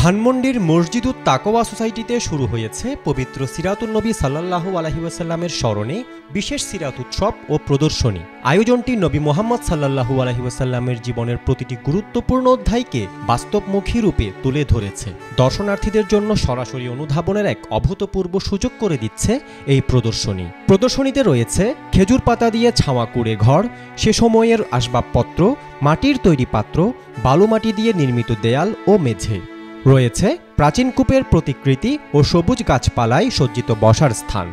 ধানমন্ডির মসজিদুত তাকওয়া সোসাইটিতে শুরু হয়েছে পবিত্র সিরাতুন নবী সাল্লাল্লাহু আলাইহি ওয়াসাল্লামের স্মরণে বিশেষ সিরাত উৎসব ও প্রদর্শনী। আয়োজনটি নবী মুহাম্মদ সাল্লাল্লাহু আলাইহি ওয়াসাল্লামের জীবনের প্রতিটি গুরুত্বপূর্ণ অধ্যায়কে বাস্তবমুখী রূপে তুলে ধরেছে। দর্শনার্থীদের জন্য সরাসরি অনুধাবনের এক অভূতপূর্ব সুযোগ করে দিচ্ছে এই প্রদর্শনী। প্রদর্শনীতে রয়েছে খেজুর পাতা দিয়ে ছাওয়া কুড়ে ঘর, সে সময়ের আসবাবপত্র, মাটির তৈরি পাত্র, বালুমাটি দিয়ে নির্মিত দেয়াল ও মেঝে। রয়েছে প্রাচীন কূপের প্রতিকৃতি ও সবুজ গাছপালায় সজ্জিত বসার স্থান।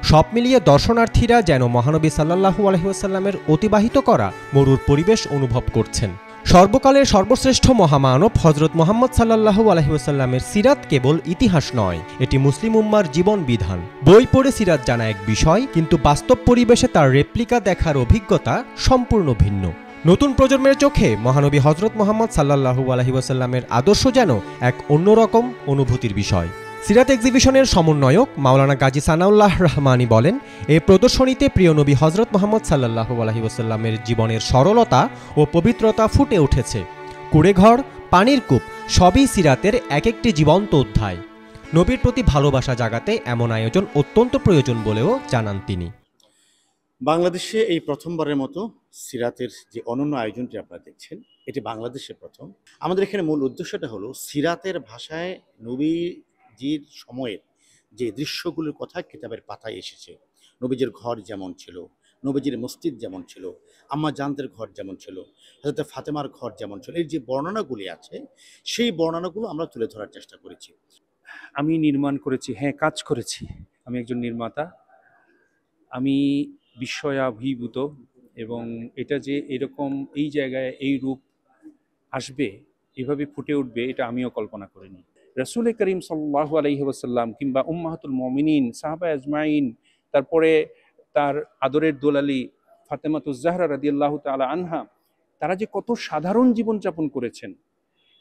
সব মিলিয়ে দর্শনার্থীরা যেন মহানবী সাল্লাল্লাহু আলাইহি ওয়াসাল্লামের অতিবাহিত করা মরুর পরিবেশ অনুভব করছেন। সর্বকালের সর্বশ্রেষ্ঠ মহামানব হযরত মুহাম্মদ সাল্লাল্লাহু আলাইহি ওয়াসাল্লামের সিরাত কেবল ইতিহাস নয়, এটি মুসলিম উম্মার জীবন বিধান। বই পড়ে সিরাত জানা এক বিষয়, কিন্তু বাস্তব পরিবেশে তার রেপ্লিকা দেখার অভিজ্ঞতা সম্পূর্ণ ভিন্ন। নতুন প্রজন্মের চোখে মহানবী হযরত মুহাম্মদ সাল্লাল্লাহু আলাইহি ওয়াসাল্লামের আদর্শ যেন এক অন্যরকম অনুভূতির বিষয়। সিরাত এক্সিবিশনের সমন্বয়ক মাওলানা গাজী সানাউল্লাহ রহমানী বলেন, এই প্রদর্শনীতে প্রিয় নবী হযরত মুহাম্মদ সাল্লাল্লাহু আলাইহি ওয়াসাল্লামের জীবনের সরলতা ও পবিত্রতা ফুটে উঠেছে। কুড়েঘর, পানির কূপ সবই সিরাতের এক একটি জীবন্ত অধ্যায়। নবীর প্রতি ভালোবাসা জাগাতে এমন আয়োজন অত্যন্ত প্রয়োজন বলেও জানান তিনি। বাংলাদেশে এই প্রথমবারের মতো সিরাতের যে অনন্য আয়োজনটি আপনারা দেখছেন, এটি বাংলাদেশে প্রথম। আমাদের এখানে মূল উদ্দেশ্যটা হলো সিরাতের ভাষায় নবীজির সময়ের যে দৃশ্যগুলোর কথা কিতাবের পাতায় এসেছে। নবীজির ঘর যেমন ছিল, নবীজির মসজিদ যেমন ছিল, আম্মা জানদের ঘর যেমন ছিল, হযরত ফাতেমার ঘর যেমন ছিল, এই যে বর্ণনাগুলি আছে সেই বর্ণনাগুলো আমরা তুলে ধরার চেষ্টা করেছি। আমি নির্মাণ করেছি, কাজ করেছি। আমি একজন নির্মাতা। আমি বিস্ময়াভিভূত, এবং এটা যে এরকম এই জায়গায় এই রূপ আসবে, এভাবে ফুটে উঠবে, এটা আমিও কল্পনা করিনি। রাসূল করিম সাল্লাল্লাহু আলাইহি ওয়াসাল্লাম কিংবা উম্মাহাতুল মুমিনিন, সাহাবা আজমাইন, তারপরে তার আদরের দোলালি ফাতেমাতুজ জাহরা রাদিয়াল্লাহু তাআলা আনহা, তারা যে কত সাধারণ জীবনযাপন করেছেন,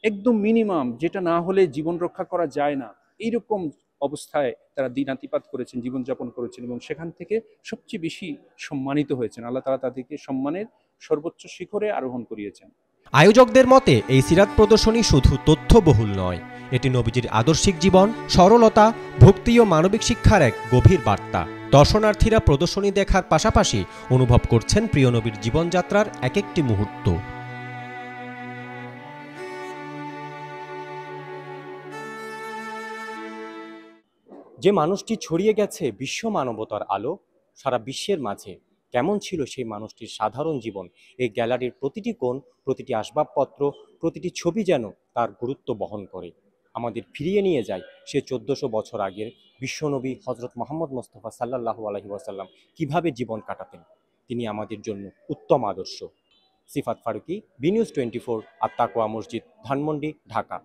একদম মিনিমাম, যেটা না হলে জীবন রক্ষা করা যায় না, এইরকম অবস্থায় তারা দিনাতিপাত করেছেন, জীবনযাপন করেছেন, এবং সেখান থেকে সবচেয়ে বেশি সম্মানিত হয়েছেন। আল্লাহ তাআলা তাদেরকে সম্মানের সর্বোচ্চ শিখরে আরোহণ করিয়েছেন। আয়োজকদের মতে এই সিরাত প্রদর্শনী শুধু তথ্যবহুল নয়, এটি নবীজির আদর্শিক জীবন, সরলতা, ভক্তি ও মানবিক শিক্ষার এক গভীর বার্তা। দর্শনার্থীরা প্রদর্শনী দেখার পাশাপাশি অনুভব করছেন প্রিয় নবীর জীবনযাত্রার এক একটি মুহূর্ত। যে মানুষটি ছড়িয়ে গেছে বিশ্ব মানবতার আলো সারা বিশ্বের মাঝে, কেমন ছিল সেই মানুষটির সাধারণ জীবন? এই গ্যালারির প্রতিটি কোণ, প্রতিটি আসবাবপত্র, প্রতিটি ছবি যেন তার গুরুত্ব বহন করে, আমাদের ফিরিয়ে নিয়ে যায় সে 1400 বছর আগের বিশ্বনবী হযরত মুহাম্মদ মুস্তাফা সাল্লাল্লাহু আলাইহি ওয়াসাল্লাম কিভাবে জীবন কাটাতেন। তিনি আমাদের জন্য উত্তম আদর্শ। সিফাত ফারুকী, বি নিউজ 24, আত তাকওয়া মসজিদ, ধানমন্ডি, ঢাকা।